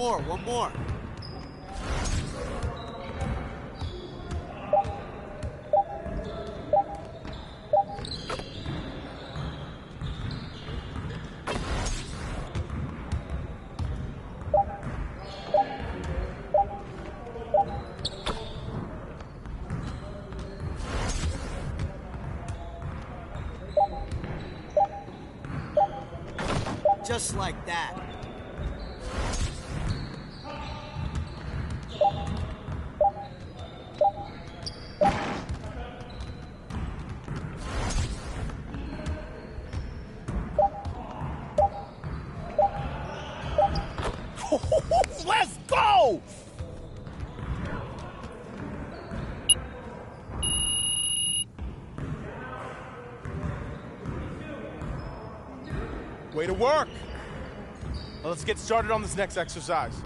one more. Just like that. Let's go! Way to work! Now let's get started on this next exercise.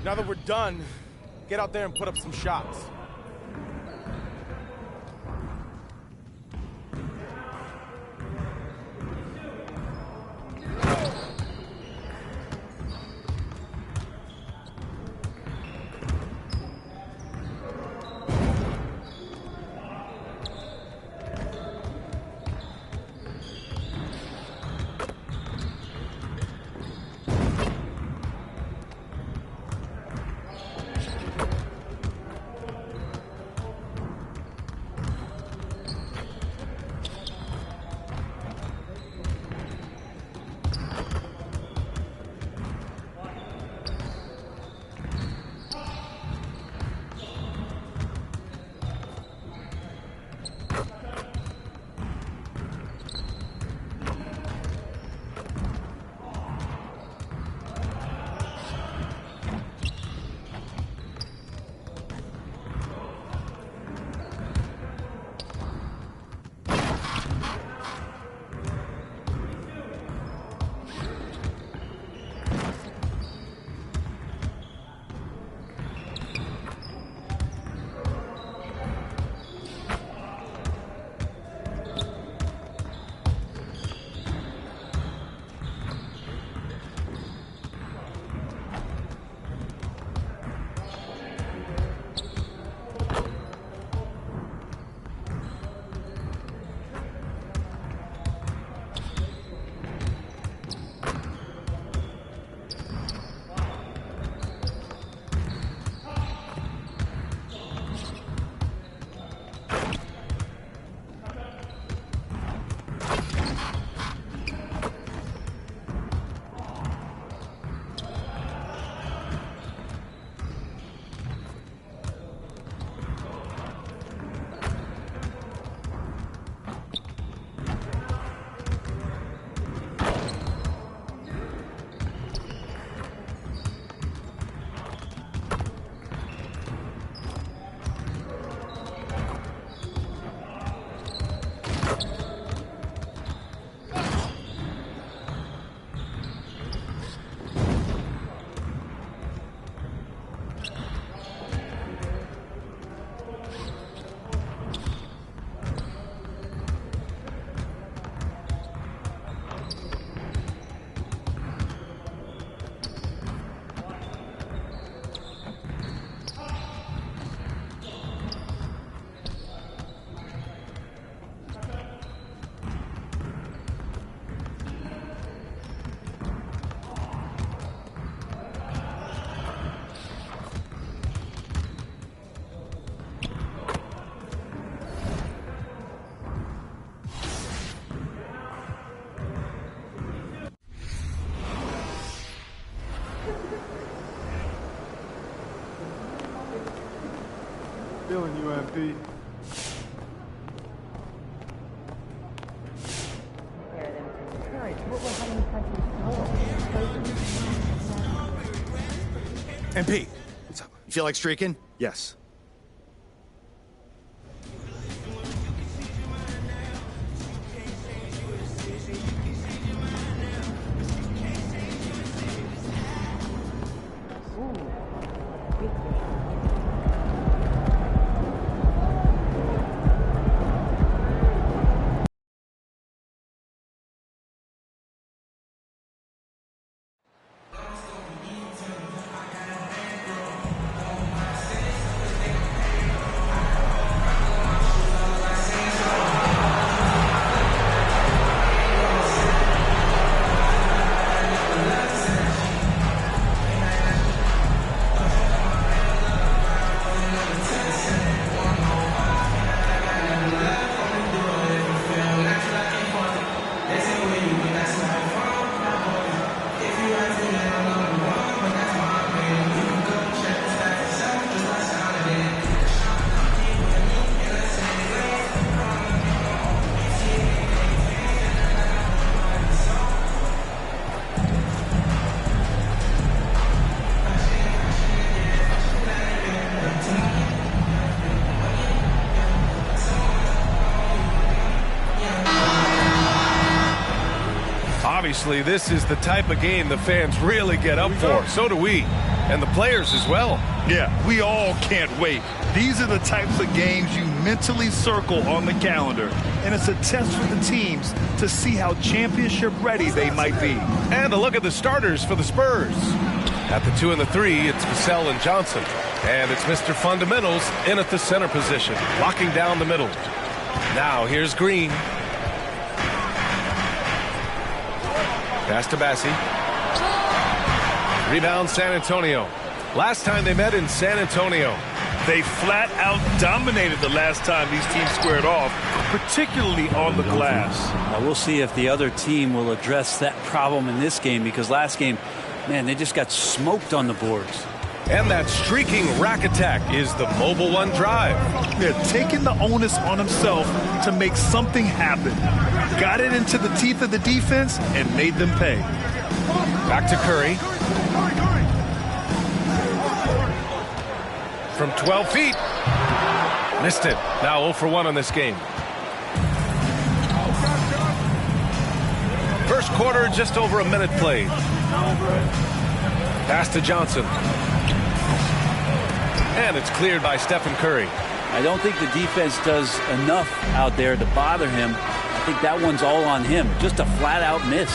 Now that we're done, get out there and put up some shots. feeling you, MP. MP, what's up? You feel like streaking? Yes. Obviously, this is the type of game the fans really get up for. So do we, and the players as well. Yeah, we all can't wait. These are the types of games you mentally circle on the calendar, and it's a test for the teams to see how championship ready they might be. And a look at the starters for the Spurs. At the 2 and the 3, it's Vassell and Johnson. And it's Mr. Fundamentals in at the center position, locking down the middle. Now here's Green. Pass to Bassi. Rebound San Antonio. Last time they met in San Antonio. They flat out dominated the last time these teams squared off, particularly on the glass. Now we'll see if the other team will address that problem in this game, because last game, man, they just got smoked on the boards. And that streaking rack attack is the Mobile One drive. They're taking the onus on himself to make something happen. Got it into the teeth of the defense and made them pay. Back to Curry. From 12 feet. Missed it. Now 0 for 1 on this game. First quarter, just over a minute played. Pass to Johnson. And it's cleared by Stephen Curry. I don't think the defense does enough out there to bother him. I think that one's all on him. Just a flat-out miss.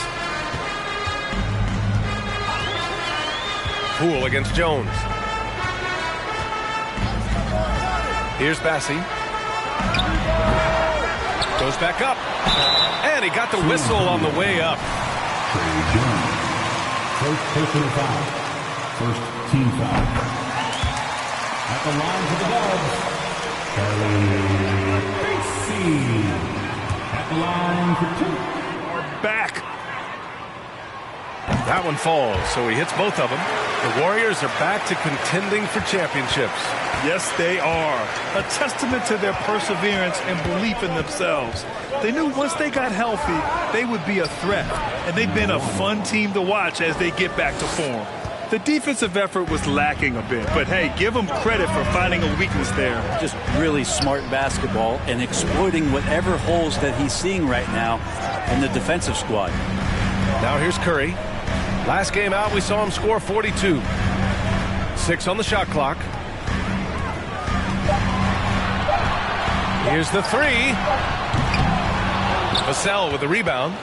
Poole against Jones. Here's Bassi. Goes back up. And he got the whistle on the way up. First personal foul. First team foul. At the line for the Dubs, Charlie Basie. At the line for 2. Are back. That one falls, so he hits both of them. The Warriors are back to contending for championships. Yes, they are. A testament to their perseverance and belief in themselves. They knew once they got healthy, they would be a threat. And they've been a fun team to watch as they get back to form. The defensive effort was lacking a bit, but hey, give them credit for finding a weakness there. Just really smart basketball and exploiting whatever holes that he's seeing right now in the defensive squad. Now here's Curry. Last game out, we saw him score 42. 6 on the shot clock. Here's the 3. Vassell with the rebound.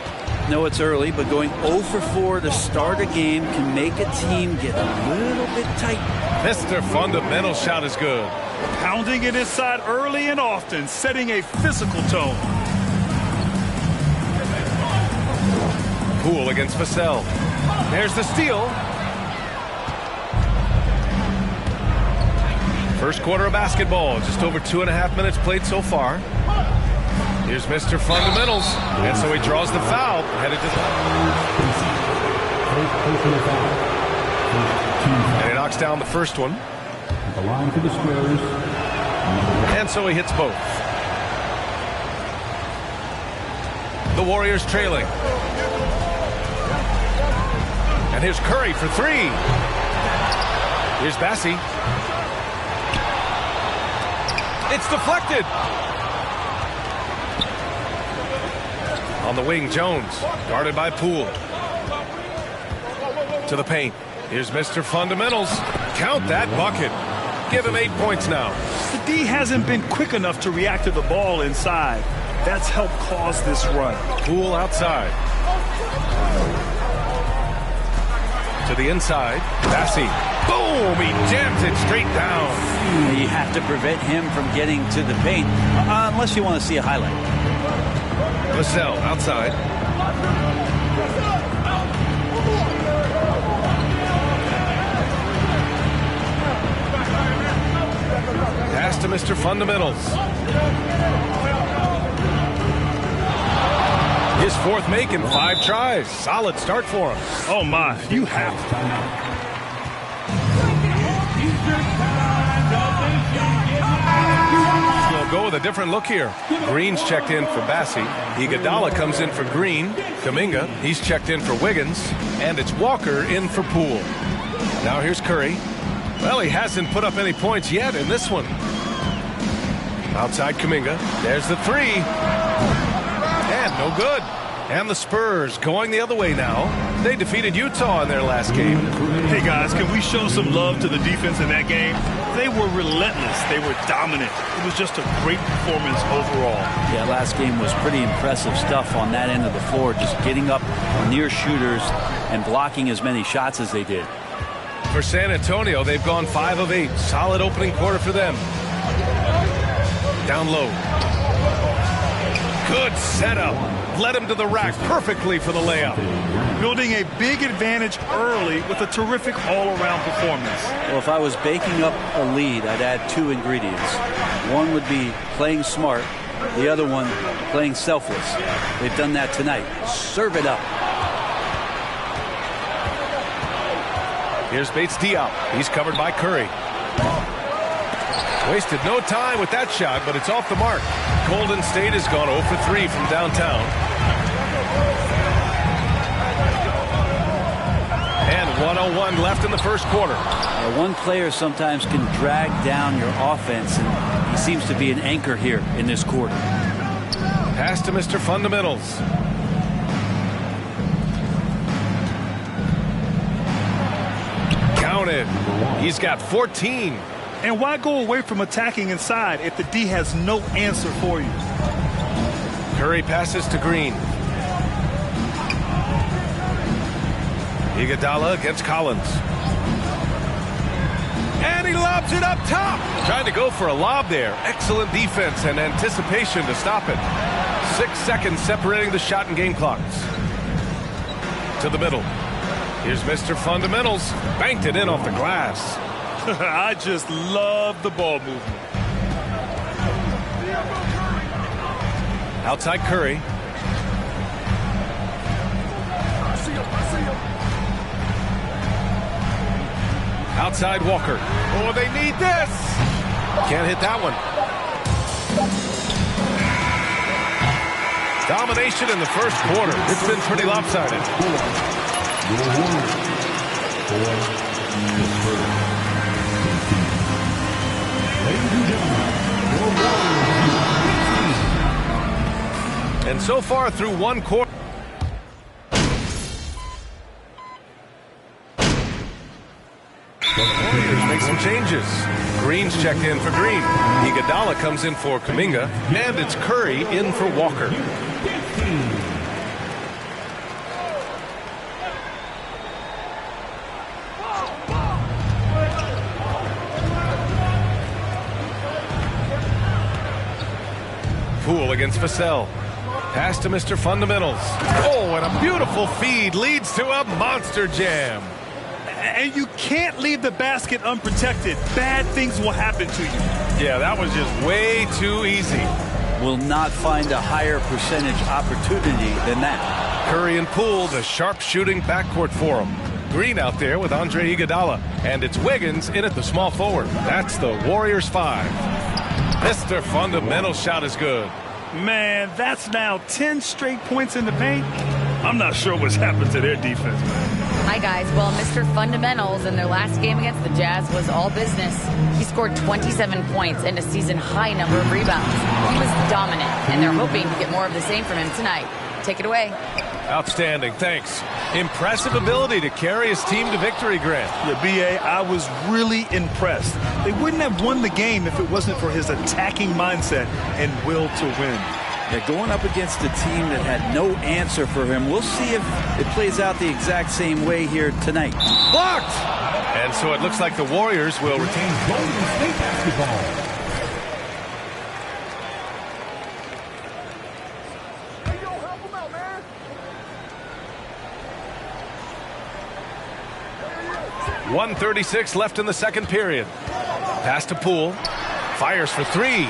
No, it's early, but going 0 for 4 to start a game can make a team get a little bit tight. Mr. Fundamental shot is good. Pounding it inside early and often, setting a physical tone. Poole against Vassell. There's the steal. First quarter of basketball, just over 2.5 minutes played so far. Here's Mr. Fundamentals, and so he draws the foul. Headed to and he knocks down the first one. The line for the Spurs, And so he hits both. The Warriors trailing. And here's Curry for three. Here's Bassi. It's deflected. On the wing, Jones, guarded by Poole. To the paint. Here's Mr. Fundamentals. Count that bucket. Give him 8 points now. The D hasn't been quick enough to react to the ball inside. That's helped cause this run. Poole outside. To the inside. Bassi. Boom! He jams it straight down. You have to prevent him from getting to the paint, unless you want to see a highlight. Vassell outside. Pass to Mr. Fundamentals. His fourth make in 5 tries. Solid start for him. Oh my, you have to. We'll go with a different look here. Green's checked in for Bassi. Iguodala comes in for Green. Kuminga, he's checked in for Wiggins. And it's Walker in for Poole. Now here's Curry. Well, he hasn't put up any points yet in this one. Outside Kuminga. There's the three. And no good. And the Spurs going the other way now. They defeated Utah in their last game. Hey guys, can we show some love to the defense in that game? They were relentless. They were dominant. It was just a great performance overall. Yeah, last game was pretty impressive stuff on that end of the floor, just getting up near shooters and blocking as many shots as they did. For San Antonio, they've gone 5 of 8. Solid opening quarter for them. Down low. Good setup. Led him to the rack perfectly for the layup. Building a big advantage early with a terrific all-around performance. Well, if I was baking up a lead, I'd add 2 ingredients. One would be playing smart. The other one, playing selfless. They've done that tonight. Serve it up. Here's Bates Diop. He's covered by Curry. Wasted no time with that shot, but it's off the mark. Golden State has gone 0 for 3 from downtown. And 1:01 left in the first quarter. One player sometimes can drag down your offense, and he seems to be an anchor here in this quarter. Pass to Mr. Fundamentals. Counted. He's got 14. And why go away from attacking inside if the D has no answer for you? Curry passes to Green. Iguodala against Collins. And he lobs it up top. Trying to go for a lob there. Excellent defense and anticipation to stop it. 6 seconds separating the shot and game clocks. To the middle. Here's Mr. Fundamentals. Banked it in off the glass. I just love the ball movement. Outside Curry. Outside Walker. Oh, they need this. Can't hit that one. Domination in the first quarter. It's been pretty lopsided. And so far through one quarter. The Warriors make some changes. Green's checked in for Green. Iguodala comes in for Kuminga. And it's Curry in for Walker. Poole against Vassell. Pass to Mr. Fundamentals. Oh, and a beautiful feed leads to a monster jam. And you can't leave the basket unprotected. Bad things will happen to you. Yeah, that was just way too easy. Will not find a higher percentage opportunity than that. Curry and Poole, the sharp shooting backcourt for him. Green out there with Andre Iguodala. And it's Wiggins in at the small forward. That's the Warriors 5. Mr. Fundamental shot is good. Man, that's now 10 straight points in the paint. I'm not sure what's happened to their defense, man. Hi, guys. Well, Mr. Fundamentals in their last game against the Jazz was all business. He scored 27 points and a season-high number of rebounds. He was dominant, and they're hoping to get more of the same from him tonight. Take it away. Outstanding, thanks. Impressive ability to carry his team to victory, Grant. Yeah, B.A., I was really impressed. They wouldn't have won the game if it wasn't for his attacking mindset and will to win. Yeah, going up against a team that had no answer for him. We'll see if it plays out the exact same way here tonight. Blocked! And so it looks like the Warriors will retain Golden State basketball. .136 left in the second period. Pass to Poole. Fires for three.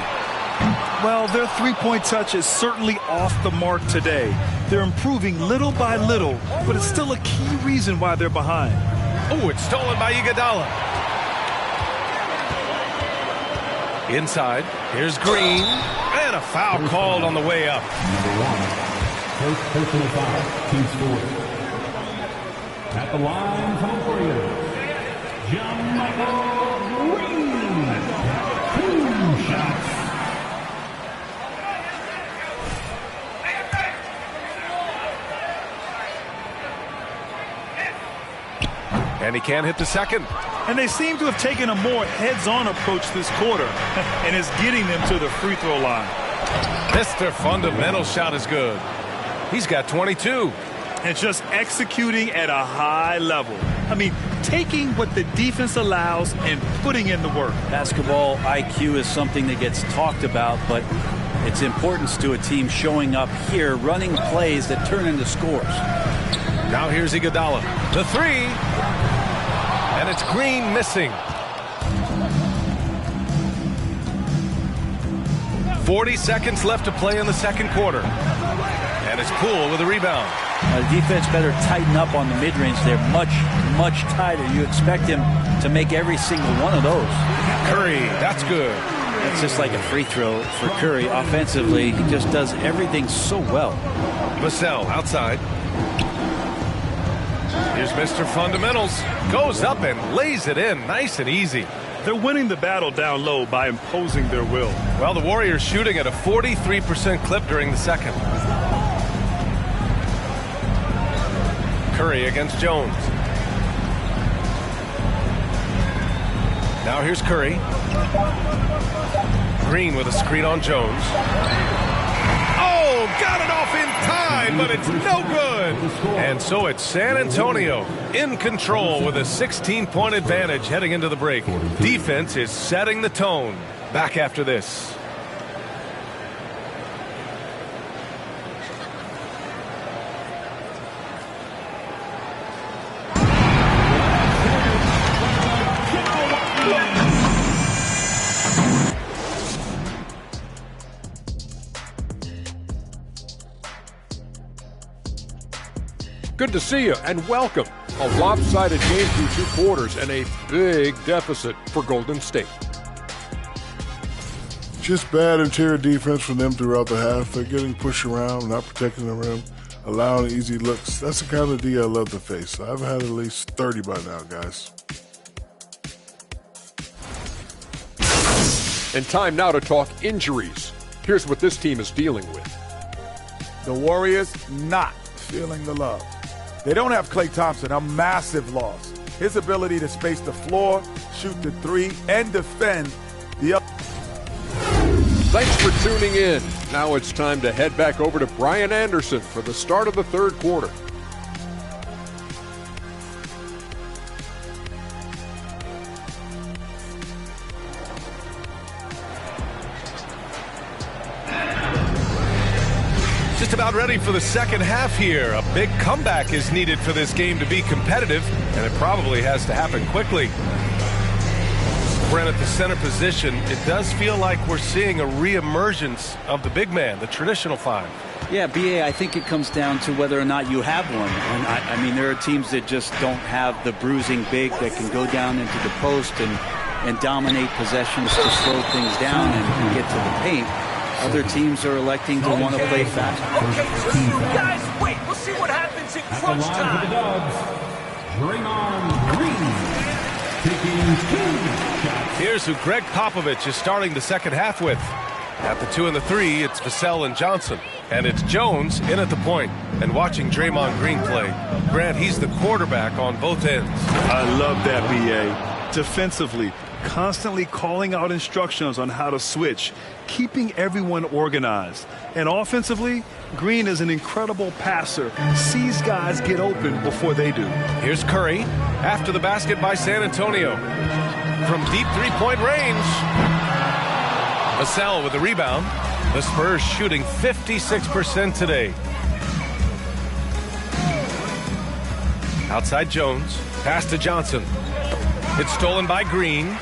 Well, their three-point touch is certainly off the mark today. They're improving little by little, but it's still a key reason why they're behind. Oh, it's stolen by Iguodala. Inside, here's Green. And a foul called on the way up. Number 1. First personal foul. Team scored. At the line for the Warriors, Michael Green. 2 shots. And he can't hit the second. And they seem to have taken a more heads-on approach this quarter, and it's getting them to the free throw line. Mr. Fundamental shot is good. He's got 22. And just executing at a high level. I mean, taking what the defense allows and putting in the work. Basketball IQ is something that gets talked about, but its importance to a team showing up here, running plays that turn into scores. Now here's Iguodala. The three. And it's Green missing. 40 seconds left to play in the second quarter. And it's Poole with a rebound. The defense better tighten up on the mid-range. They're much, much tighter. You expect him to make every single one of those. Curry, that's good. It's just like a free throw for Curry. Offensively, he just does everything so well. Vassell outside. Here's Mr. Fundamentals. Goes up and lays it in nice and easy. They're winning the battle down low by imposing their will. Well, the Warriors shooting at a 43% clip during the second. Curry against Jones. Now here's Curry. Green with a screen on Jones. Oh, got it off in time, but it's no good. And so it's San Antonio in control with a 16-point advantage heading into the break. Defense is setting the tone. Back after this. Good to see you and welcome. A lopsided game through 2 quarters and a big deficit for Golden State. Just bad interior defense from them throughout the half. They're getting pushed around, not protecting the rim, allowing easy looks. That's the kind of D I love to face. I've had at least 30 by now, guys. And time now to talk injuries. Here's what this team is dealing with. The Warriors not feeling the love. They don't have Klay Thompson, a massive loss. His ability to space the floor, shoot the three, and defend the up. Thanks for tuning in. Now it's time to head back over to Brian Anderson for the start of the third quarter. Just about ready for the second half here. A big comeback is needed for this game to be competitive, and it probably has to happen quickly. Brent at the center position, it does feel like we're seeing a reemergence of the big man, the traditional five. Yeah, B.A., I think it comes down to whether or not you have one. And I mean, there are teams that just don't have the bruising big that can go down into the post and and dominate possessions to slow things down and get to the paint. Other teams are electing to want to play fast. Okay, so you guys wait. We'll see what happens in crunch time. Draymond Green taking 2 shots. Here's who Greg Popovich is starting the second half with. At the 2 and the 3, it's Vassell and Johnson. And it's Jones in at the point. And watching Draymond Green play. Grant, he's the quarterback on both ends. I love that, B.A. Defensively, constantly calling out instructions on how to switch, keeping everyone organized. And offensively, Green is an incredible passer, sees guys get open before they do. Here's Curry after the basket by San Antonio. From deep three-point range. Vassell with the rebound. The Spurs shooting 56% today. Outside Jones. Pass to Johnson. It's stolen by Green.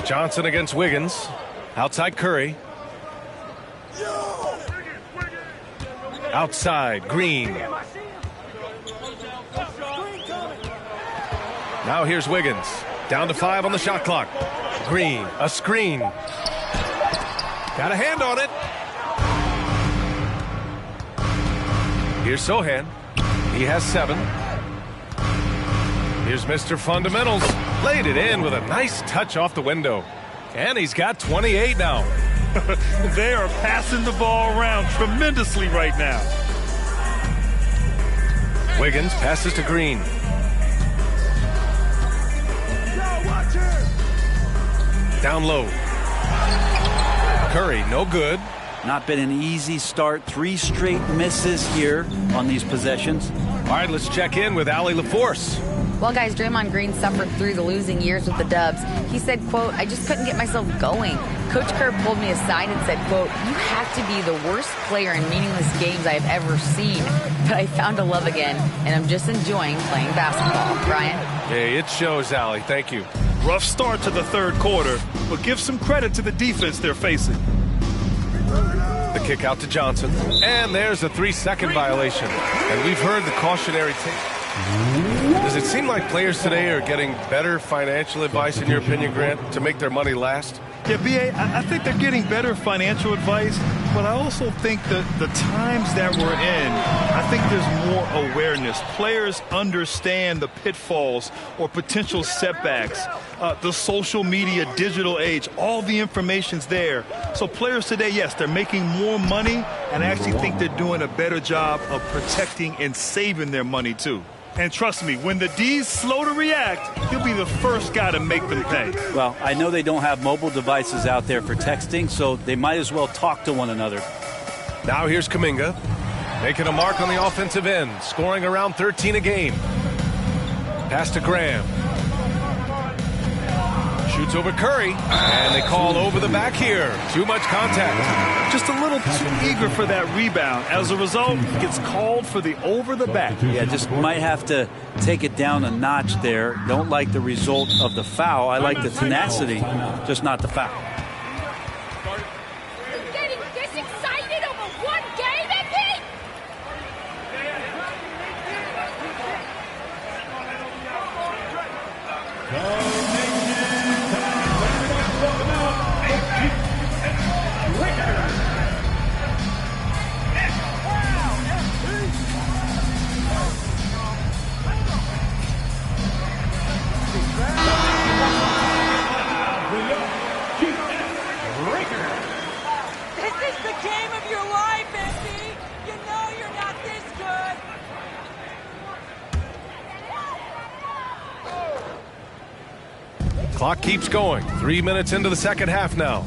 Johnson against Wiggins. Outside Curry. Outside Green. Now here's Wiggins. Down to 5 on the shot clock. Green, a screen. Got a hand on it. Here's Sohan. He has 7. Here's Mr. Fundamentals. Laid it in with a nice touch off the window. And he's got 28 now. They are passing the ball around tremendously right now. Wiggins passes to Green. Down low. Curry, no good. Not been an easy start. 3 straight misses here on these possessions. All right, let's check in with Allie LaForce. Well, guys, Draymond Green suffered through the losing years with the Dubs. He said, quote, "I just couldn't get myself going. Coach Kerr pulled me aside and said, quote, you have to be the worst player in meaningless games I've ever seen. But I found a love again, and I'm just enjoying playing basketball." Brian? Hey, it shows, Allie. Thank you. Rough start to the third quarter, but give some credit to the defense they're facing. The kick out to Johnson. And there's a 3-second violation. And we've heard the cautionary tape. Does it seem like players today are getting better financial advice, in your opinion, Grant, to make their money last? Yeah, B.A., I think they're getting better financial advice, but I also think that the times that we're in, I think there's more awareness. Players understand the pitfalls or potential setbacks, the social media, digital age, all the information's there. So players today, yes, they're making more money, and I actually think they're doing a better job of protecting and saving their money, too. And trust me, when the D's slow to react, he'll be the first guy to make them pay. Well, I know they don't have mobile devices out there for texting, so they might as well talk to one another. Now here's Kuminga, making a mark on the offensive end, scoring around 13 a game. Pass to Graham. Shoots over Curry, and they call over the back here. Too much contact. Just a little too eager for that rebound. As a result, gets called for the over the back. Yeah, just might have to take it down a notch there. Don't like the result of the foul. I like the tenacity, just not the foul. Getting this excited over one game, MP? Clock keeps going. 3 minutes into the second half now.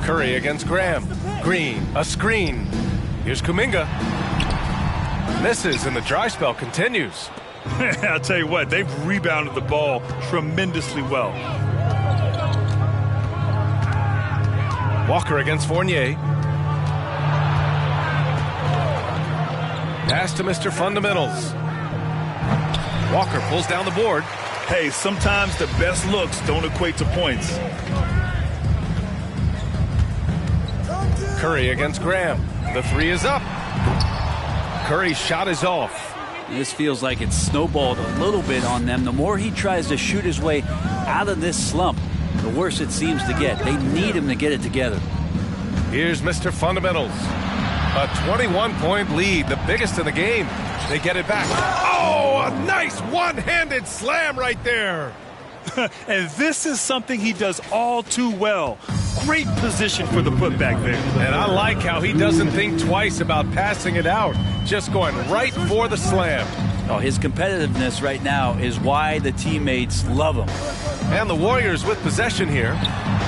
Curry against Graham. Green, a screen. Here's Kuminga. Misses, and the dry spell continues. I'll tell you what, they've rebounded the ball tremendously well. Walker against Fournier. Pass to Mr. Fundamentals. Walker pulls down the board. Hey, sometimes the best looks don't equate to points. Curry against Graham. The 3 is up. Curry's shot is off. This feels like it's snowballed a little bit on them. The more he tries to shoot his way out of this slump, the worse it seems to get. They need him to get it together. Here's Mr. Fundamentals. A 21-point lead, the biggest in the game. They get it back. Oh, a nice one-handed slam right there. And this is something he does all too well. Great position for the putback there. And I like how he doesn't think twice about passing it out, just going right for the slam. Oh, his competitiveness right now is why the teammates love him. And the Warriors with possession here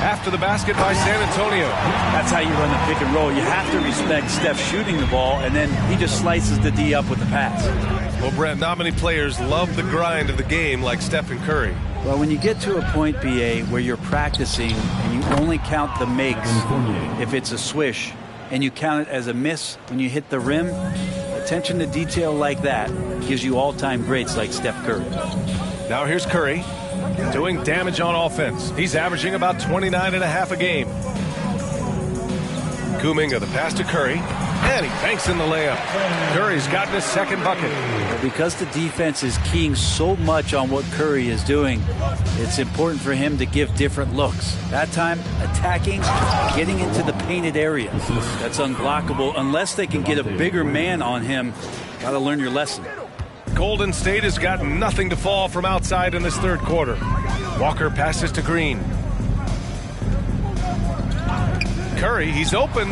after the basket by San Antonio. That's how you run the pick and roll. You have to respect Steph shooting the ball, and then he just slices the D up with the pass. Well, Brent, not many players love the grind of the game like Stephen Curry. Well, when you get to a point, BA, where you're practicing and you only count the makes if it's a swish, and you count it as a miss when you hit the rim, attention to detail like that gives you all-time greats like Steph Curry. Now here's Curry doing damage on offense. He's averaging about 29.5 a game. Kuminga, the pass to Curry, and he banks in the layup. Curry's gotten his second bucket. Well, because the defense is keying so much on what Curry is doing, it's important for him to give different looks. That time, attacking, getting into the painted area. That's unblockable unless they can get a bigger man on him. Got to learn your lesson. Golden State has got nothing to fall from outside in this third quarter. Walker passes to Green. Curry, he's open.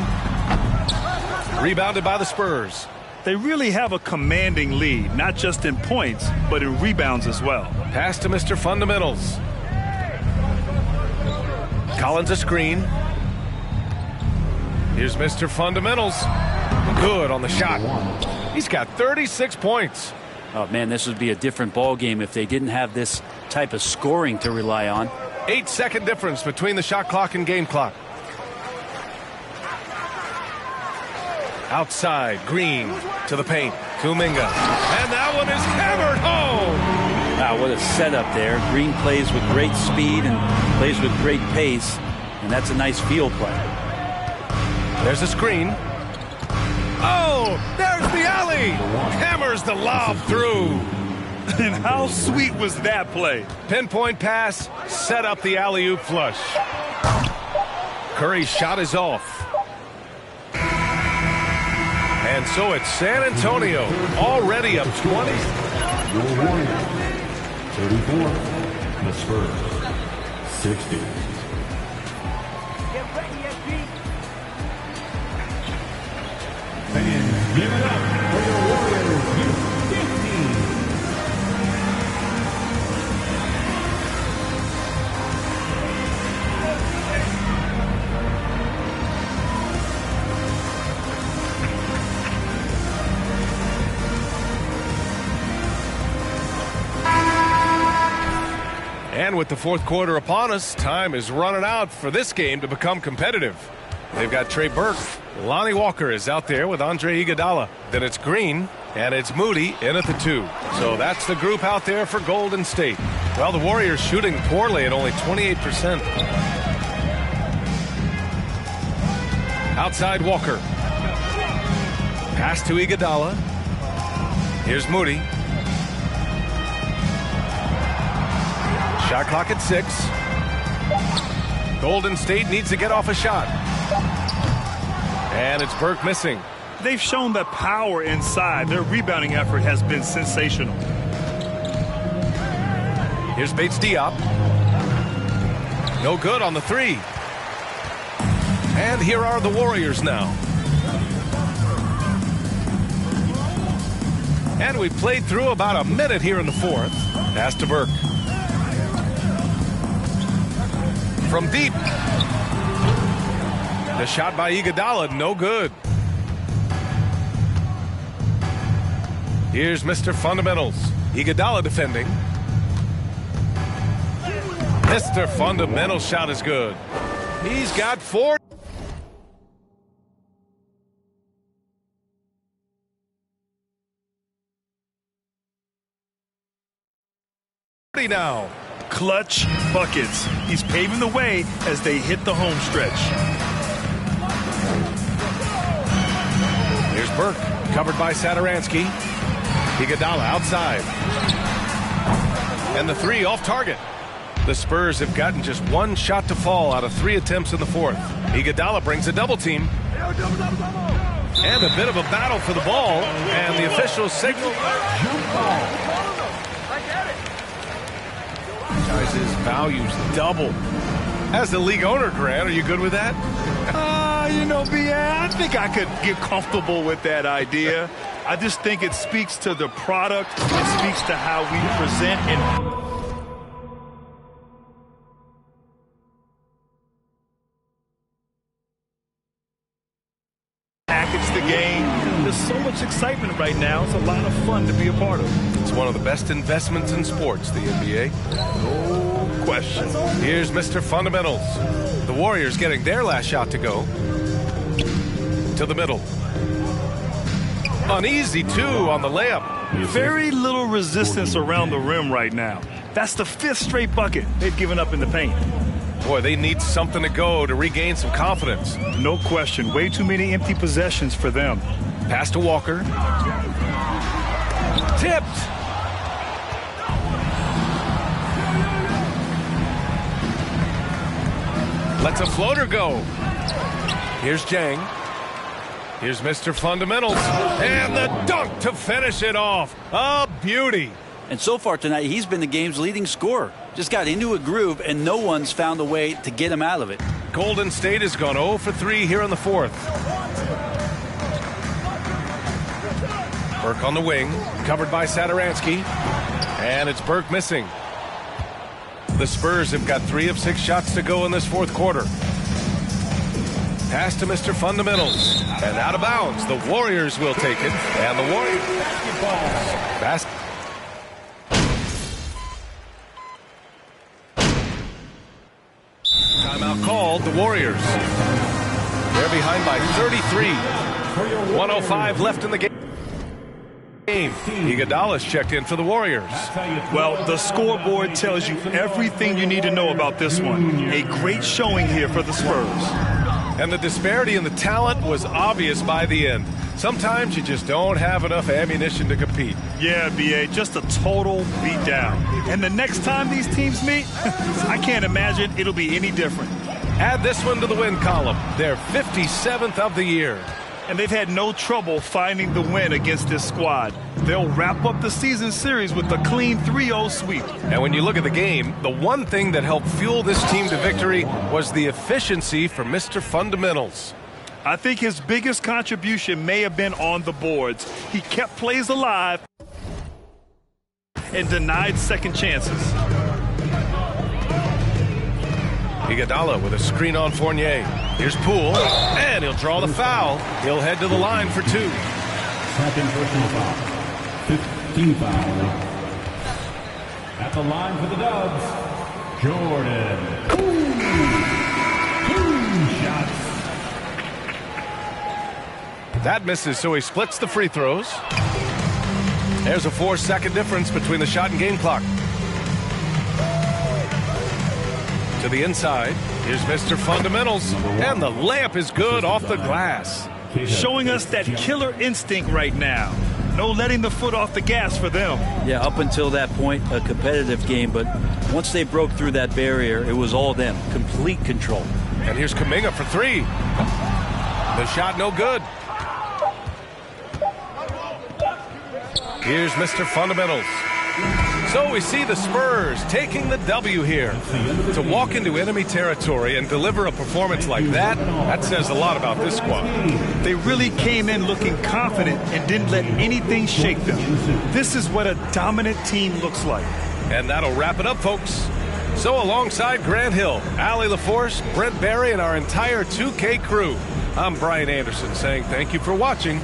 Rebounded by the Spurs. They really have a commanding lead, not just in points, but in rebounds as well. Pass to Mr. Fundamentals. Collins a screen. Here's Mr. Fundamentals. Good on the shot. He's got 36 points. Oh, man, this would be a different ball game if they didn't have this type of scoring to rely on. 8-second difference between the shot clock and game clock. Outside, Green to the paint. Kuminga. And that one is hammered home. Wow, what a setup there. Green plays with great speed and plays with great pace, and that's a nice field play. There's a screen. Oh, there's the alley. Hammers the lob through. And how sweet was that play? Pinpoint pass, set up the alley-oop flush. Curry's shot is off. And so it's San Antonio, already up 20. Your Warriors, 34. The Spurs, 60. Get ready, FP. And give it up for your Warriors, 15. And with the fourth quarter upon us, time is running out for this game to become competitive. They've got Trey Burke. Lonnie Walker is out there with Andre Iguodala. Then it's Green, and it's Moody in at the 2. So that's the group out there for Golden State. Well, the Warriors shooting poorly at only 28%. Outside Walker. Pass to Iguodala. Here's Moody. Shot clock at 6. Golden State needs to get off a shot. And it's Burke missing. They've shown the power inside. Their rebounding effort has been sensational. Here's Bates Diop. No good on the 3. And here are the Warriors now. And we played through about a minute here in the fourth. Pass to Burke. From deep. The shot by Iguodala, no good. Here's Mr. Fundamentals. Iguodala defending. Mr. Fundamentals shot is good. He's got 4. Now. Clutch buckets. He's paving the way as they hit the home stretch. Here's Burke, covered by Satoransky. Iguodala outside. And the three off target. The Spurs have gotten just one shot to fall out of 3 attempts in the fourth. Iguodala brings a double team. And a bit of a battle for the ball. And the officials signal. Franchise's values double. As the league owner, Grant, are you good with that? You know, I think I could get comfortable with that idea. I just think it speaks to the product. It speaks to how we present and package the game. There's so much excitement right now. It's a lot of fun to be a part of. It's one of the best investments in sports, the NBA. No question. Here's Mr. Fundamentals. The Warriors getting their last shot to go. To the middle. An easy 2 on the layup. Very little resistance around the rim right now. That's the 5th straight bucket they've given up in the paint. Boy, they need something to go to regain some confidence. No question. Way too many empty possessions for them. Pass to Walker. Tipped. Lets a floater go. Here's Jang. Here's Mr. Fundamentals. And the dunk to finish it off. A beauty. And so far tonight, he's been the game's leading scorer. Just got into a groove, and no one's found a way to get him out of it. Golden State has gone 0 for 3 here in the fourth. Burke on the wing, covered by Satoransky. And it's Burke missing. The Spurs have got 3 of 6 shots to go in this fourth quarter. Pass to Mr. Fundamentals. And out of bounds. The Warriors will take it. And the Warriors pass. Timeout called. The Warriors. They're behind by 33. 1:05 left in the game. Iguodala's checked in for the Warriors. Well, the scoreboard tells you everything you need to know about this one. A great showing here for the Spurs. And the disparity in the talent was obvious by the end. Sometimes you just don't have enough ammunition to compete. Yeah, B.A., just a total beatdown. And the next time these teams meet, I can't imagine it'll be any different. Add this one to the win column. They're 57th of the year. And they've had no trouble finding the win against this squad. They'll wrap up the season series with a clean 3-0 sweep. And when you look at the game, the one thing that helped fuel this team to victory was the efficiency for Mr. Fundamentals. I think his biggest contribution may have been on the boards. He kept plays alive and denied second chances. Iguodala with a screen on Fournier. Here's Poole, and he'll draw the foul. He'll head to the line for 2. Second personal foul. 15 foul. At the line for the Dubs, Jordan. Two shots. That misses, so he splits the free throws. There's a 4-second difference between the shot and game clock. To the inside. Here's Mr. Fundamentals. And the layup is good off the glass. Showing us that killer instinct right now. No letting the foot off the gas for them. Yeah, up until that point, a competitive game. But once they broke through that barrier, it was all them. Complete control. And here's Kuminga for 3. The shot no good. Here's Mr. Fundamentals. So we see the Spurs taking the W here. To walk into enemy territory and deliver a performance like that, that says a lot about this squad. They really came in looking confident and didn't let anything shake them. This is what a dominant team looks like. And that'll wrap it up, folks. So alongside Grant Hill, Allie LaForce, Brent Barry, and our entire 2K crew, I'm Brian Anderson saying thank you for watching.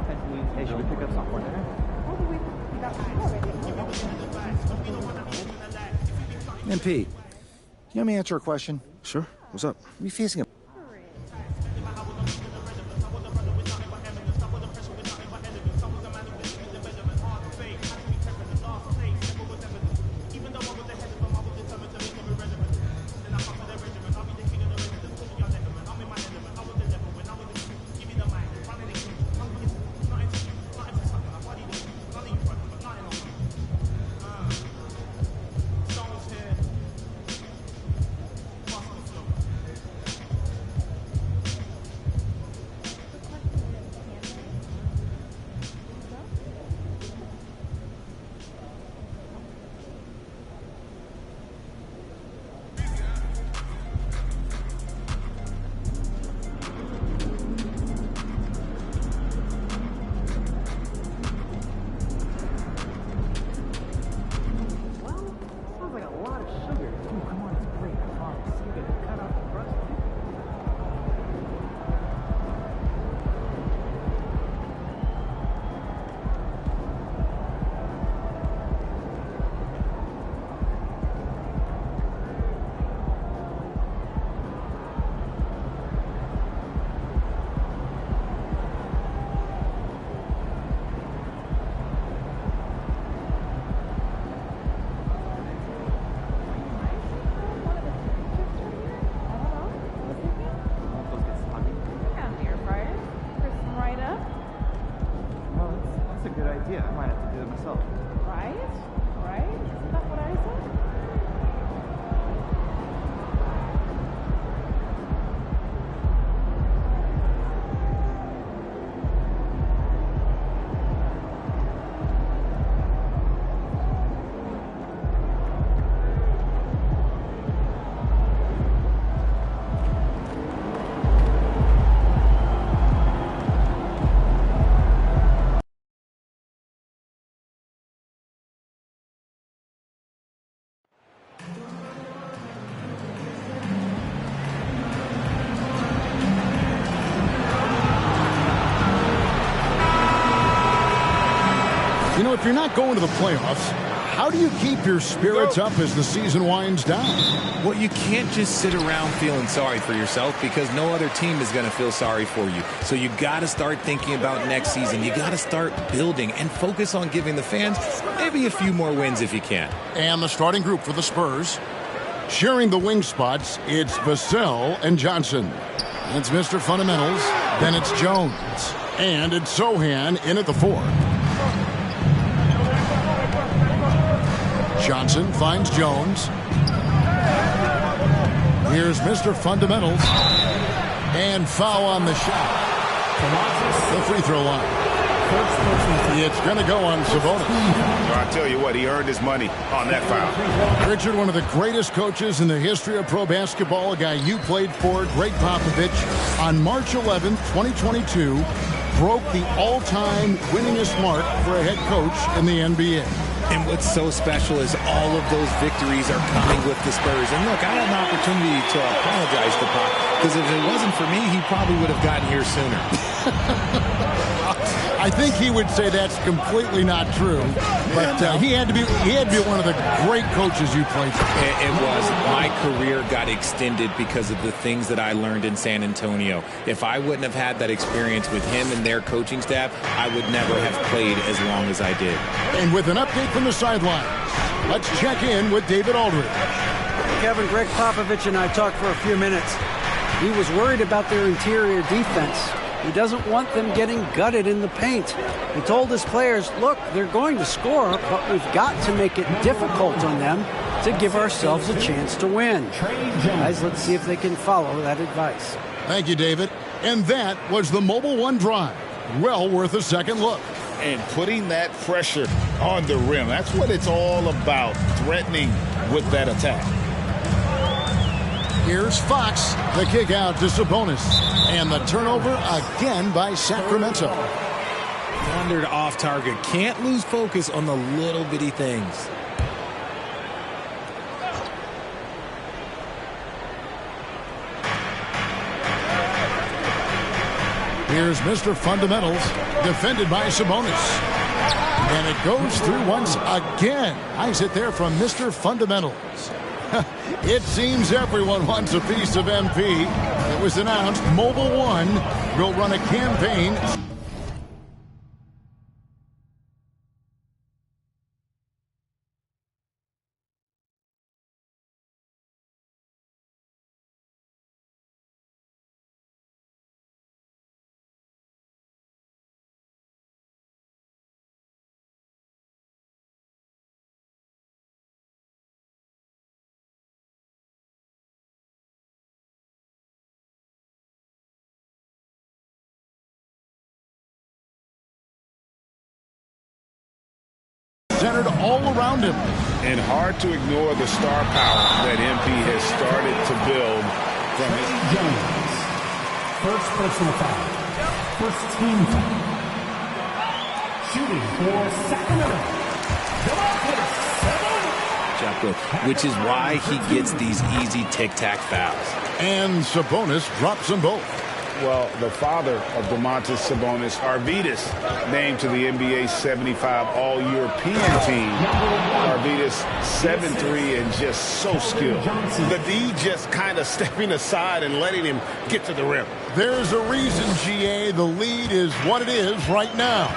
Hey, should we pick up sophomore dinner? MP, you let me answer a question? Sure. What's up? Are you facing a... You know, if you're not going to the playoffs, how do you keep your spirits up as the season winds down? Well, you can't just sit around feeling sorry for yourself because no other team is going to feel sorry for you. So you got to start thinking about next season. You got to start building and focus on giving the fans maybe a few more wins if you can. And the starting group for the Spurs, sharing the wing spots, it's Vassell and Johnson. It's Mr. Fundamentals, then it's Jones. And it's Sohan in at the 4. Johnson finds Jones. Here's Mr. Fundamentals. And foul on the shot. The free throw line. It's going to go on Sabonis. I tell you what, he earned his money on that foul. Richard, one of the greatest coaches in the history of pro basketball, a guy you played for, Greg Popovich, on March 11th, 2022, broke the all-time winningest mark for a head coach in the NBA. And what's so special is all of those victories are coming with the Spurs. And look, I had an opportunity to apologize to Pop because if it wasn't for me, he probably would have gotten here sooner. I think he would say that's completely not true, but he had to be one of the great coaches you played for. It was. My career got extended because of the things that I learned in San Antonio. If I wouldn't have had that experience with him and their coaching staff, I would never have played as long as I did. And with an update from the sideline, let's check in with David Aldridge. Kevin, Greg Popovich and I talked for a few minutes. He was worried about their interior defense. He doesn't want them getting gutted in the paint. He told his players, look, they're going to score, but we've got to make it difficult on them to give ourselves a chance to win. Guys, let's see if they can follow that advice. Thank you, David. And that was the Mobile One drive. Well worth a second look. And putting that pressure on the rim. That's what it's all about, threatening with that attack. Here's Fox, the kick out to Sabonis. And the turnover again by Sacramento. Wandered off target. Can't lose focus on the little bitty things. Here's Mr. Fundamentals, defended by Sabonis. And it goes through once again. Nice hit there from Mr. Fundamentals. It seems everyone wants a piece of MP. It was announced Mobile One will run a campaign. Centered all around him. And hard to ignore the star power that MP has started to build from his Jones. First personal foul. First team foul. Shooting for Sacramento. Which is why he gets these easy tic-tac fouls. And Sabonis drops them both. Well, the father of Domantas Sabonis, Arvydas, named to the NBA 75 All-European team. Arvydas 7'3" and just so skilled. The D just kind of stepping aside and letting him get to the rim. There's a reason, GA, the lead is what it is right now.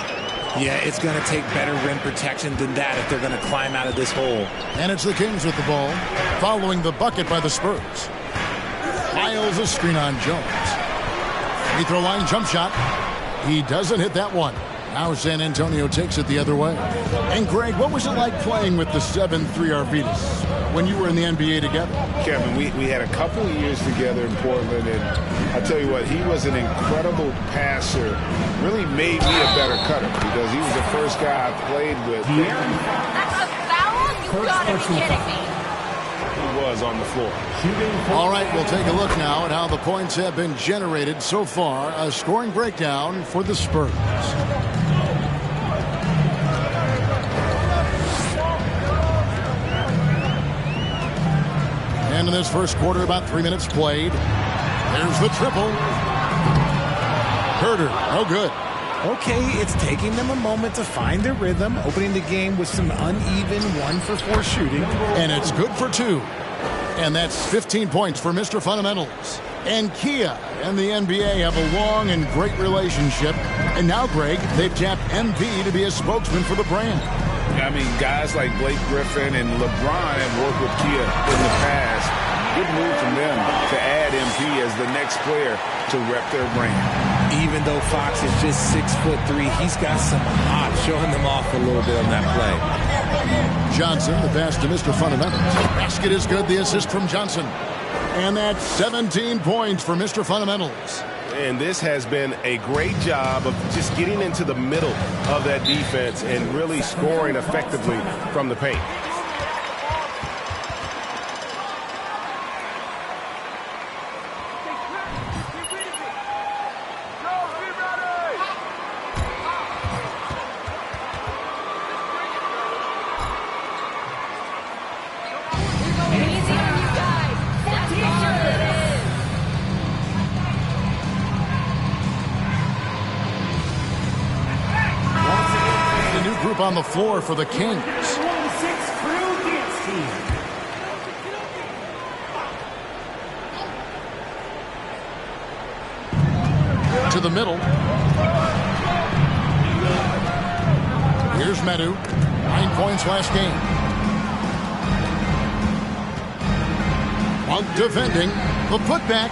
Yeah, it's going to take better rim protection than that if they're going to climb out of this hole. And it's the Kings with the ball, following the bucket by the Spurs. Miles a screen on Jones. Free throw line jump shot. He doesn't hit that one. Now San Antonio takes it the other way. And Greg, what was it like playing with the 7'3" Arvydas when you were in the NBA together? Kevin, we had a couple of years together in Portland, and I tell you what, he was an incredible passer. Really made me a better cutter because he was the first guy I played with. That's a foul? You gotta be kidding me. Was on the floor. All right, we'll take a look now at how the points have been generated so far. A scoring breakdown for the Spurs. And in this first quarter, about 3 minutes played. There's the triple. Herter, no good. Okay, it's taking them a moment to find their rhythm, opening the game with some uneven 1-for-4 shooting. And it's good for 2. And that's 15 points for Mr. Fundamentals. And Kia and the NBA have a long and great relationship. And now, Greg, they've tapped MP to be a spokesman for the brand. I mean, guys like Blake Griffin and LeBron have worked with Kia in the past. Good move from them to add MP as the next player to rep their brand. Even though Fox is just 6'3", he's got some hop, showing them off a little bit on that play. Johnson, the pass to Mr. Fundamentals. Basket is good, the assist from Johnson. And that's 17 points for Mr. Fundamentals. And this has been a great job of just getting into the middle of that defense and really scoring effectively from the paint. On the floor for the Kings. To the middle. Here's Medu. 9 points last game. Monk defending. The putback.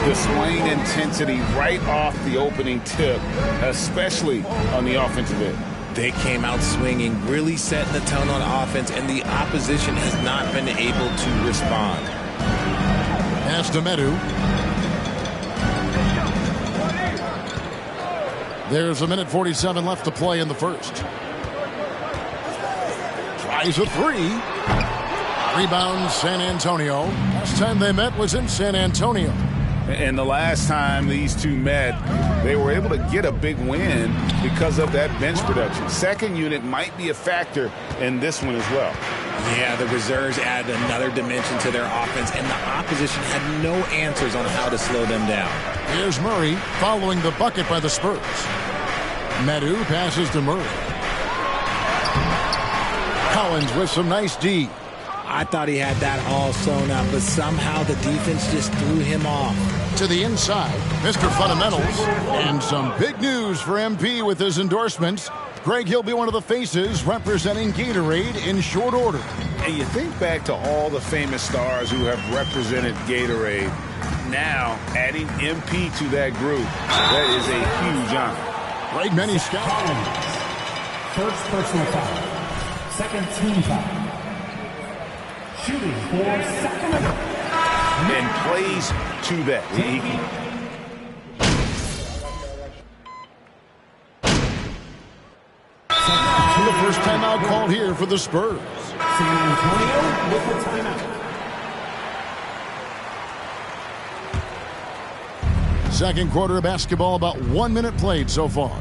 Displaying intensity right off the opening tip, especially on the offensive end. They came out swinging, really setting the tone on offense, and the opposition has not been able to respond. Pass to Medu. There's a minute 47 left to play in the first. Tries a 3. Rebound San Antonio. Last time they met was in San Antonio. And the last time these two met, they were able to get a big win because of that bench production. Second unit might be a factor in this one as well. Yeah, the reserves add another dimension to their offense, and the opposition had no answers on how to slow them down. Here's Murray following the bucket by the Spurs. Medu passes to Murray. Collins with some nice D. I thought he had that all sewn up, but somehow the defense just threw him off. To the inside, Mr. Fundamentals. And some big news for MP with his endorsements. Greg, he'll be one of the faces representing Gatorade in short order. And you think back to all the famous stars who have represented Gatorade. Now, adding MP to that group, that is a huge honor. Greg, many scouts. First personal foul. Second team foul. Shooting for Sacramento. And plays to that. The first timeout called here for the Spurs. San Antonio with the timeout. Second quarter of basketball, about 1 minute played so far.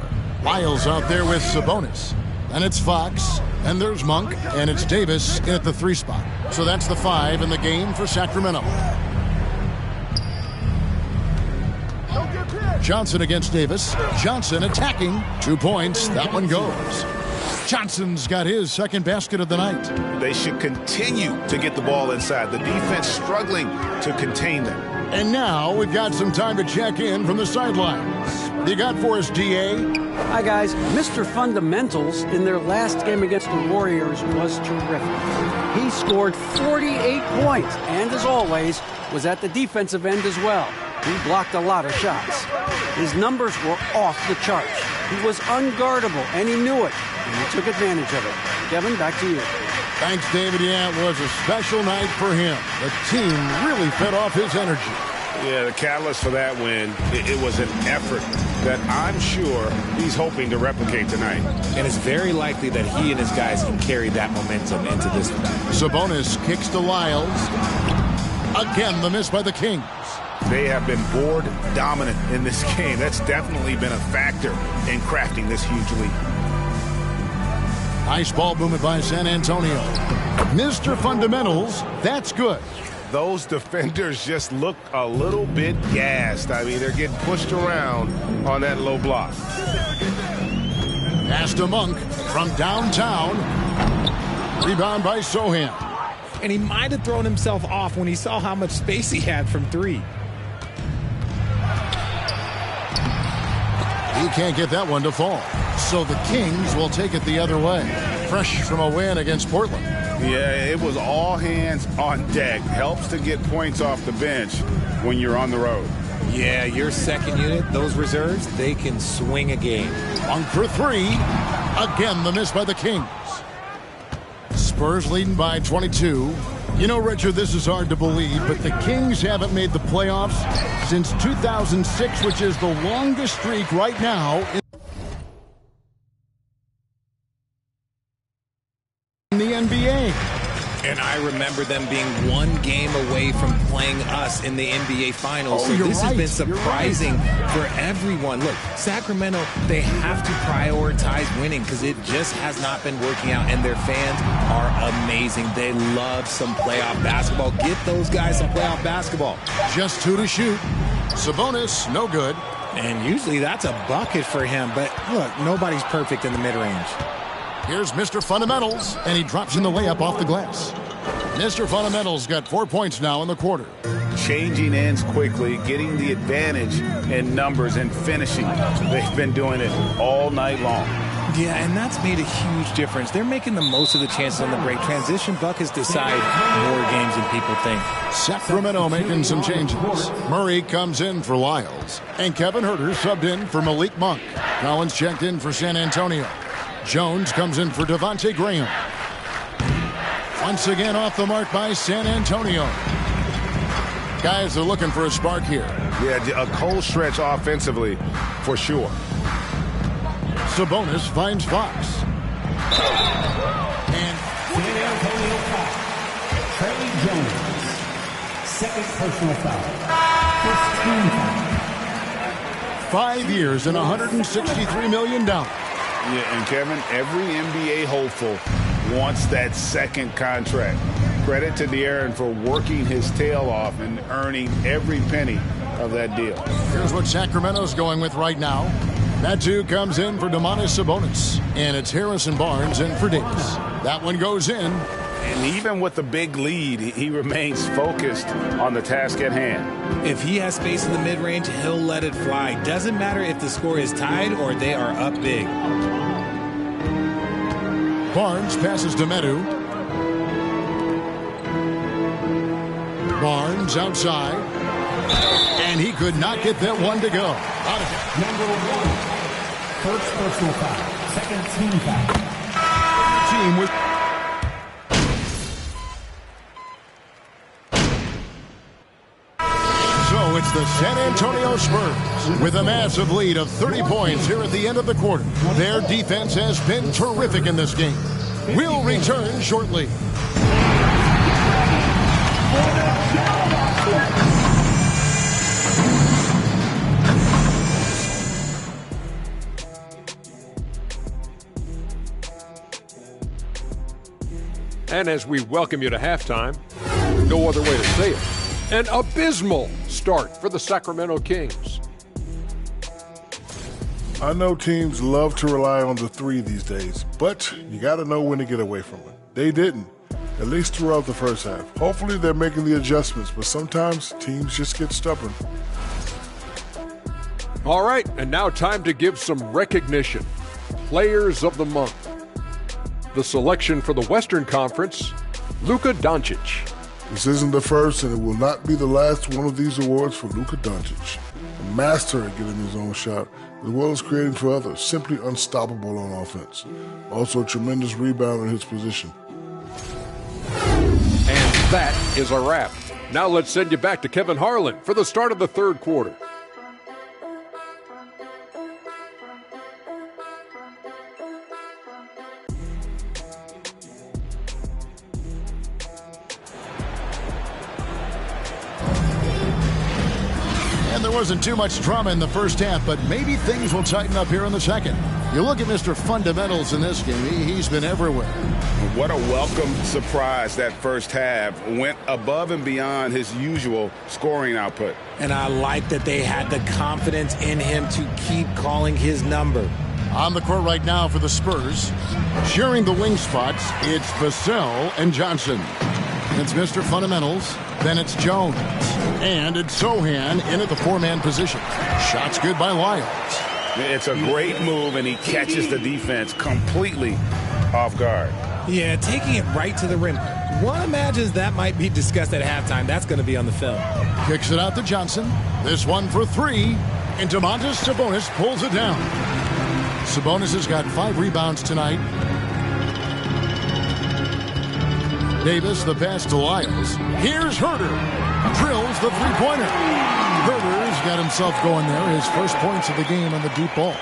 Lyles out there with Sabonis. And it's Fox. And there's Monk. And it's Davis in at the 3 spot. So that's the 5 in the game for Sacramento. Johnson against Davis. Johnson attacking. 2 points. That one goes. Johnson's got his second basket of the night. They should continue to get the ball inside. The defense struggling to contain them. And now we've got some time to check in from the sidelines. You got for us, DA? Hi, guys. Mr. Fundamentals in their last game against the Warriors was terrific. He scored 48 points and, as always, was at the defensive end as well. He blocked a lot of shots. His numbers were off the charts. He was unguardable, and he knew it, and he took advantage of it. Kevin, back to you. Thanks, David. Yeah, it was a special night for him. The team really fed off his energy. Yeah, the catalyst for that win, it was an effort that I'm sure he's hoping to replicate tonight. And it's very likely that he and his guys can carry that momentum into this one. Sabonis kicks to Lyles. Again, the miss by the Kings. They have been board dominant in this game. That's definitely been a factor in crafting this huge lead. Nice ball movement by San Antonio. Mr. Fundamentals, that's good. Those defenders just look a little bit gassed. I mean, they're getting pushed around on that low block. Pass to Monk from downtown. Rebound by Sohan. And he might have thrown himself off when he saw how much space he had from 3. He can't get that one to fall. So the Kings will take it the other way. Fresh from a win against Portland. Yeah, it was all hands on deck. Helps to get points off the bench when you're on the road. Yeah, your second unit, those reserves, they can swing a game. Monk for 3. Again, the miss by the Kings. Spurs leading by 22. You know, Richard, this is hard to believe, but the Kings haven't made the playoffs since 2006, which is the longest streak right now in the NBA. And I remember them being 1 game away from playing us in the NBA Finals. So this has been surprising for everyone. Look, Sacramento, they have to prioritize winning because it just has not been working out. And their fans are amazing. They love some playoff basketball. Get those guys some playoff basketball. Just 2 to shoot. Sabonis, no good. And usually that's a bucket for him. But look, nobody's perfect in the mid-range. Here's Mr. Fundamentals, and he drops in the layup off the glass. Mr. Fundamentals got 4 points now in the quarter. Changing ends quickly, getting the advantage in numbers and finishing. They've been doing it all night long. Yeah, and that's made a huge difference. They're making the most of the chances on the break. Transition buckets decide more games than people think. Sacramento making some changes. Murray comes in for Lyles, and Kevin Huerter subbed in for Malik Monk. Collins checked in for San Antonio. Jones comes in for Devontae Graham. Once again off the mark by San Antonio. Guys are looking for a spark here. Yeah, a cold stretch offensively for sure. Sabonis finds Fox. And San Antonio foul. Trey Jones. Second personal foul. First team foul. 5 years and $163 million. Yeah, and Kevin, every NBA hopeful wants that second contract. Credit to De'Aaron for working his tail off and earning every penny of that deal. Here's what Sacramento's going with right now. That two comes in for Domantas Sabonis, and it's Harrison Barnes in for Davis. That one goes in. And even with the big lead, he remains focused on the task at hand. If he has space in the mid-range, he'll let it fly. Doesn't matter if the score is tied or they are up big. Barnes passes to Medu. Barnes outside. And he could not get that one to go. Number 1, first personal foul, second team foul. Team with So it's the San Antonio Spurs with a massive lead of 30 points here at the end of the quarter. Their defense has been terrific in this game. We'll return shortly. And as we welcome you to halftime, no other way to say it, an abysmal start for the Sacramento Kings. I know teams love to rely on the three these days, but you got to know when to get away from it. They didn't, at least throughout the first half. Hopefully they're making the adjustments, but sometimes teams just get stubborn. All right, and now time to give some recognition. Players of the Month. The selection for the Western Conference, Luka Doncic. This isn't the first, and it will not be the last one of these awards for Luka Doncic. A master at getting his own shot, as well as creating for others. Simply unstoppable on offense. Also a tremendous rebounder in his position. And that is a wrap. Now let's send you back to Kevin Harlan for the start of the third quarter. And there wasn't too much drama in the first half, but maybe things will tighten up here in the second. You look at Mr. Fundamentals in this game, he's been everywhere. What a welcome surprise that first half. Went above and beyond his usual scoring output. And I like that they had the confidence in him to keep calling his number. On the court right now for the Spurs, sharing the wing spots, it's Vassell and Johnson. It's Mr. Fundamentals, then it's Jones. And it's Sohan in at the four-man position. Shots good by Lyles. It's a great move, and he catches the defense completely off guard. Yeah, taking it right to the rim. One imagines that might be discussed at halftime. That's going to be on the film. Kicks it out to Johnson. This one for three. And Domantas Sabonis pulls it down. Sabonis has got 5 rebounds tonight. Davis, the pass to Lyles. Here's Herter. Drills the three-pointer. Herter's got himself going there. His first points of the game on the deep ball.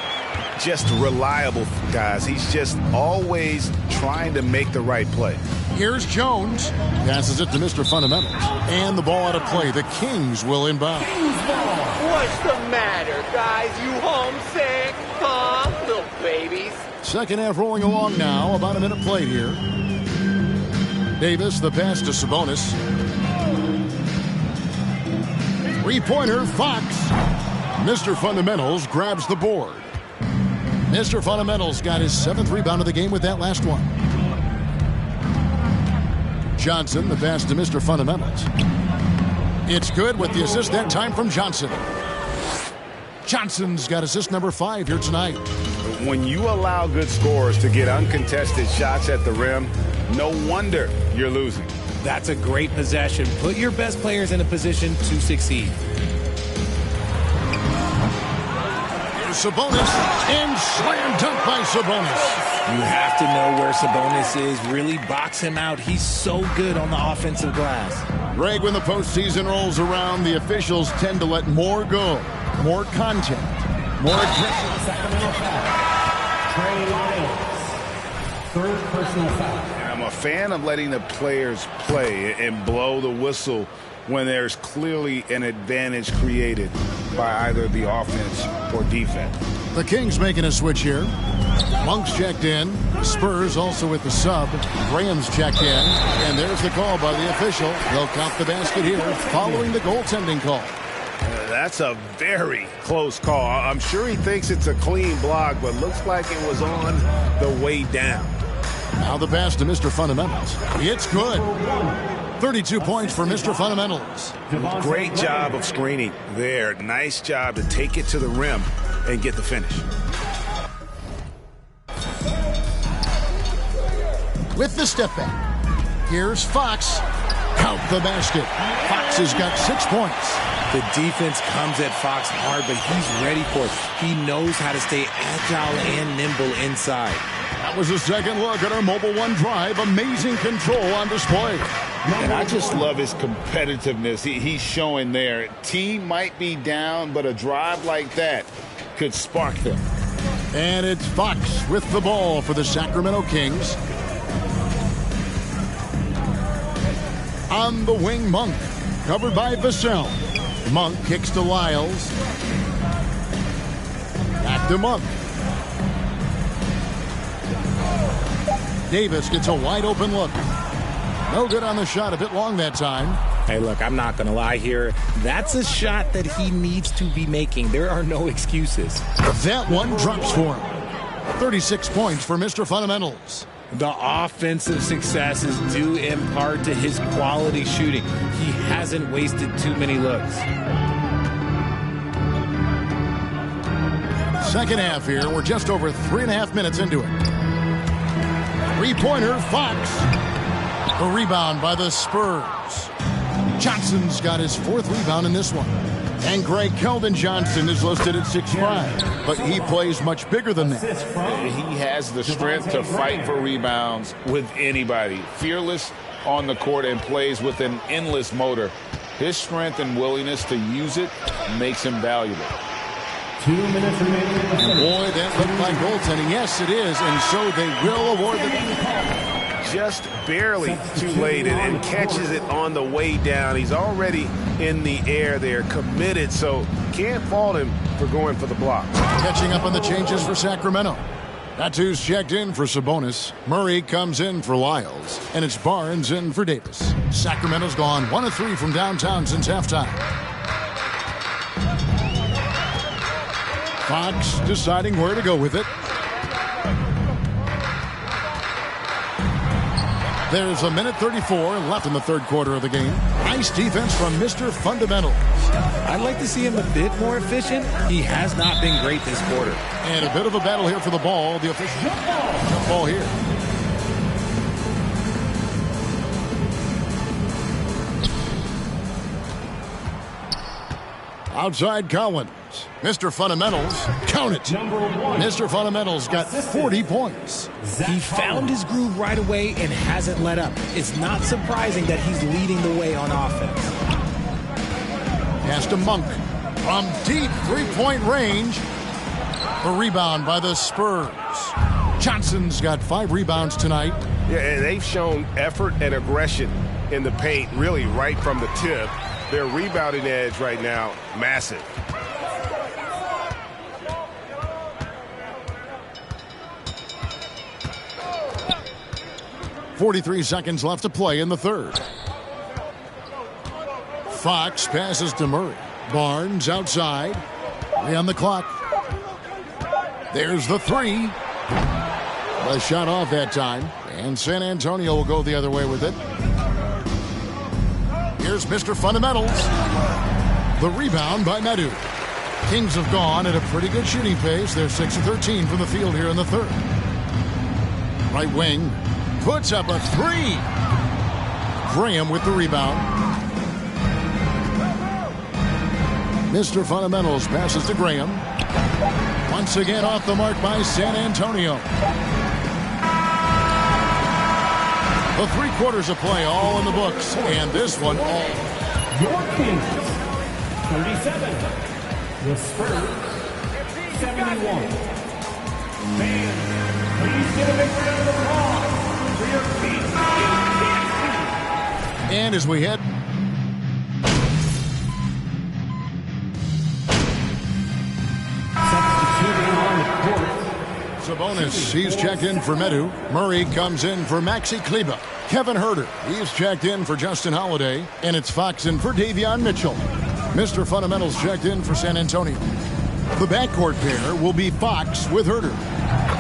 Just reliable, guys. He's just always trying to make the right play. Here's Jones. Passes it to Mr. Fundamentals. And the ball out of play. The Kings will inbound. What's the matter, guys? You homesick? Huh? Little babies. Second half rolling along now. About a minute played here. Davis, the pass to Sabonis. Three-pointer, Fox. Mr. Fundamentals grabs the board. Mr. Fundamentals got his 7th rebound of the game with that last one. Johnson, the pass to Mr. Fundamentals. It's good with the assist that time from Johnson. Johnson's got assist number 5 here tonight. When you allow good scorers to get uncontested shots at the rim, no wonder you're losing. That's a great possession. Put your best players in a position to succeed. Here's Sabonis, and slam dunk by Sabonis. You have to know where Sabonis is. Really box him out. He's so good on the offensive glass. Greg, when the postseason rolls around, the officials tend to let more go. More contact. More aggressive. Sacramento foul. Trey Lyles. 3rd personal foul. I'm a fan of letting the players play and blow the whistle when there's clearly an advantage created by either the offense or defense. The Kings making a switch here. Monk's checked in. Spurs also with the sub. Graham's checked in. And there's the call by the official. They'll count the basket here following the goaltending call. That's a very close call. I'm sure he thinks it's a clean block, but looks like it was on the way down. Now the pass to Mr. Fundamentals. It's good. 32 points for Mr. Fundamentals. Great job of screening there. Nice job to take it to the rim and get the finish. With the step back, here's Fox. Count the basket. Fox has got 6 points. The defense comes at Fox hard, but he's ready for it. He knows how to stay agile and nimble inside. That was a second look at our Mobile One drive. Amazing control on display. And I just love his competitiveness he's showing there. Team might be down, but a drive like that could spark them. And it's Fox with the ball for the Sacramento Kings. On the wing, Monk, covered by Vassell. Monk kicks to Lyles. Back to Monk. Davis gets a wide open look. No good on the shot, a bit long that time. Hey, look, I'm not going to lie here. That's a shot that he needs to be making. There are no excuses. That one drops for him. 36 points for Mr. Fundamentals. The offensive success is due in part to his quality shooting. He hasn't wasted too many looks. Second half here. We're just over 3.5 minutes into it. Three-pointer, Fox. A rebound by the Spurs. Johnson's got his 4th rebound in this one. And Greg Keldon Johnson is listed at 6'5", but he plays much bigger than that. He has the strength to fight for rebounds with anybody. Fearless on the court and plays with an endless motor. His strength and willingness to use it makes him valuable. 2 minutes remaining. And boy, that looked like goaltending. Yes, it is, and so they will award the... Just barely too late and catches it on the way down. He's already in the air there, committed, so can't fault him for going for the block. Catching up on the changes for Sacramento. Natu's checked in for Sabonis. Murray comes in for Lyles. And it's Barnes in for Davis. Sacramento's gone 1 of 3 from downtown since halftime. Fox deciding where to go with it. There's a minute 34 left in the third quarter of the game. Nice defense from Mr. Fundamentals. I'd like to see him a bit more efficient. He has not been great this quarter. And a bit of a battle here for the ball. The official jump ball here. Outside Collins. Mr. Fundamentals, count it. Mr. Fundamentals got 40 points. He found his groove right away and hasn't let up. It's not surprising that he's leading the way on offense. Pass to Monk from deep three-point range. A rebound by the Spurs. Johnson's got 5 rebounds tonight. Yeah, and they've shown effort and aggression in the paint, really right from the tip. Their rebounding edge right now, massive. .43 seconds left to play in the third. Fox passes to Murray. Barnes outside. 3 on the clock. There's the 3. The shot off that time. And San Antonio will go the other way with it. Here's Mr. Fundamentals. The rebound by Medu. Kings have gone at a pretty good shooting pace. They're 6 of 13 from the field here in the third. Right wing. Puts up a 3. Graham with the rebound. Mr. Fundamentals passes to Graham. Once again off the mark by San Antonio. The 3 quarters of play all in the books. And this one all. Your Kings, 37. The Spurs, 71. Fans, please get a big round of applause. And as we head Sabonis, he's checked in for Medu. Murray comes in for Maxi Kleber. Kevin Huerter, he's checked in for Justin Holiday. And it's Fox in for Davion Mitchell. Mr. Fundamentals checked in for San Antonio. The backcourt pair will be Fox with Herter.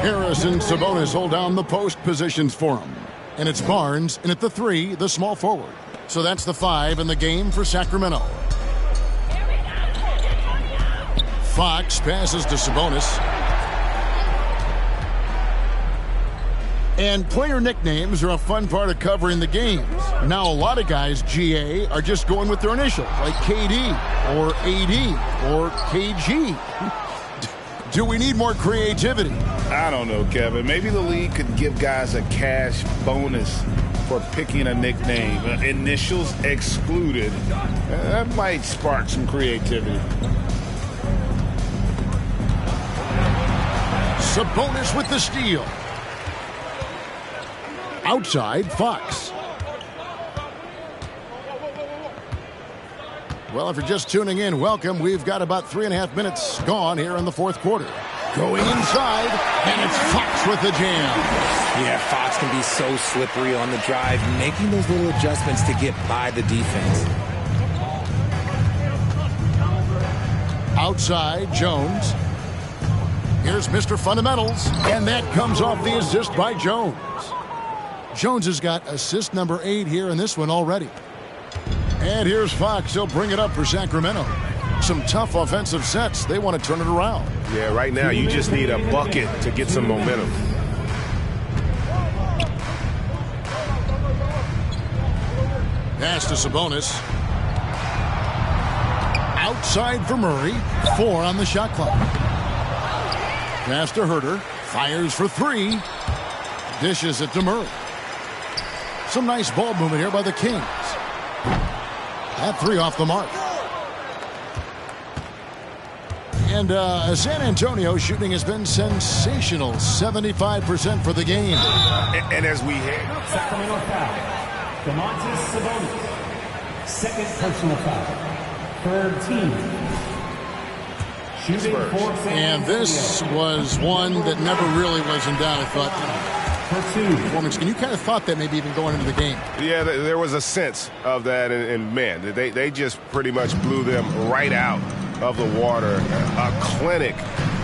Harris and Sabonis hold down the post positions for him. And it's Barnes in at the 3, the small forward. So that's the 5 in the game for Sacramento. Fox passes to Sabonis. And player nicknames are a fun part of covering the games. Now a lot of guys, GA, are just going with their initials, like KD or AD or KG. Do we need more creativity? I don't know, Kevin. Maybe the league could give guys a cash bonus for picking a nickname. Initials excluded. That might spark some creativity. Sabonis with the steal. Outside, Fox. Well, if you're just tuning in, welcome. We've got about 3.5 minutes gone here in the fourth quarter. Going inside, and it's Fox with the jam. Yeah, Fox can be so slippery on the drive, making those little adjustments to get by the defense. Outside, Jones. Here's Mr. Fundamentals, and that comes off the assist by Jones. Jones has got assist number 8 here in this one already. And here's Fox. He'll bring it up for Sacramento. Some tough offensive sets. They want to turn it around. Yeah, right now you just need a bucket to get some momentum. Pass to Sabonis. Outside for Murray. 4 on the shot clock. Pass to Herter. Fires for 3. Dishes it to Murray. Some nice ball movement here by the Kings. That 3 off the mark. And San Antonio shooting has been sensational. 75% for the game. And as we head. Sacramento foul. Domantas Sabonis. Second personal foul. Third team. Shooting for San And this was one that never really was in doubt, I thought. Performance. And you kind of thought that maybe even going into the game. Yeah, there was a sense of that, and man, they just pretty much blew them right out of the water. A clinic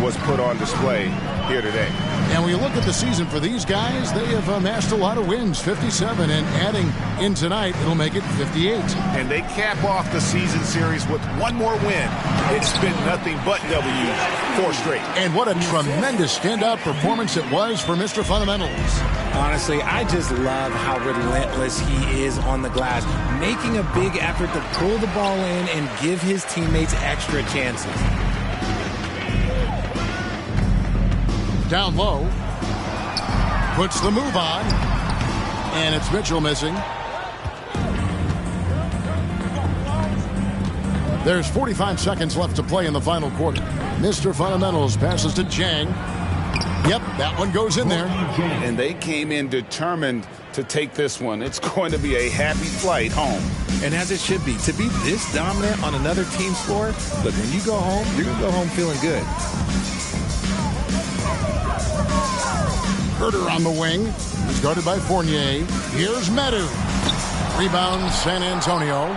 was put on display here today. And when you look at the season for these guys, they have amassed a lot of wins, 57, and adding in tonight, it'll make it 58. And they cap off the season series with one more win. It's been nothing but W's, 4 straight. And what a tremendous standout performance it was for Mr. Fundamentals. Honestly, I just love how relentless he is on the glass, making a big effort to pull the ball in and give his teammates extra chances. Down low. Puts the move on. And it's Mitchell missing. There's 45 seconds left to play in the final quarter. Mr. Fundamentals passes to Jang. Yep, that one goes in there. And they came in determined to take this one. It's going to be a happy flight home. And as it should be. To be this dominant on another team's floor, look, when you go home, you're going to go home feeling good. Herter on the wing. He's guarded by Fournier. Here's Medu. Rebound San Antonio.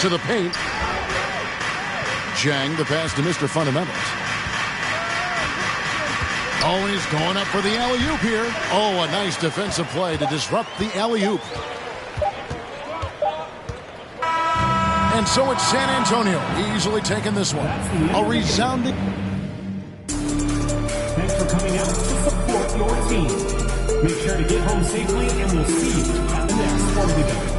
To the paint. Jang, the pass to Mr. Fundamentals. Oh, and he's going up for the alley-oop here. Oh, a nice defensive play to disrupt the alley-oop. And so it's San Antonio easily taking this one. A resounding. Thanks for coming out to support your team. Make sure to get home safely, and we'll see you at the next sporting event.